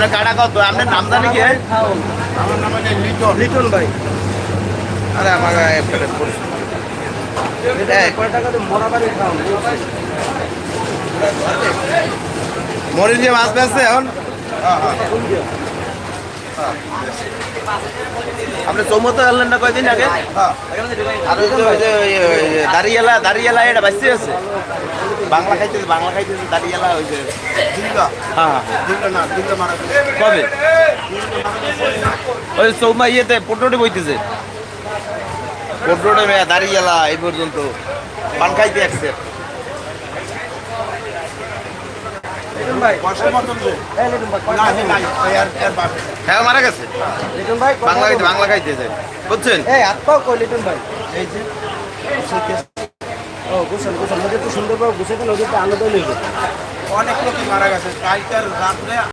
আপনার কাটা কত আপনার নাম জানি কি আমার নাম হচ্ছে লিটন। লিটন ভাই আরে আমার কয় টাকা দিয়ে মরা বাড়ি খাওয়ান মরিচ দিয়ে মাছ বেচছে এখন আপনি চৌমতো আনলেন না কয়দিন আগে আর ওই যে দাঁড়িয়ালা এটা বাঁচতে আছে বাংলা খাইতেছে দাঁড়িয়ালা ওই যে হ্যাঁ কবে ওই চৌমা ইয়েতে পট্টোটি বইতেছে পট্টোটে দাঁড়িয়ালা এই পর্যন্ত পান খাইতে আসছে লিটন ভাই লিটন ভাই হ্যাঁ মারা গেছে লিটন ভাই বাংলা খাইতেছে বুঝছেন এই আত্মাও কই লিটন ভাই এই যে ও গোসল নদী তো সুন্দর করে গুছাইতে নদীতে আনন্দ লইবে অনেক লোকই মারা গেছে কালকের রাত্রে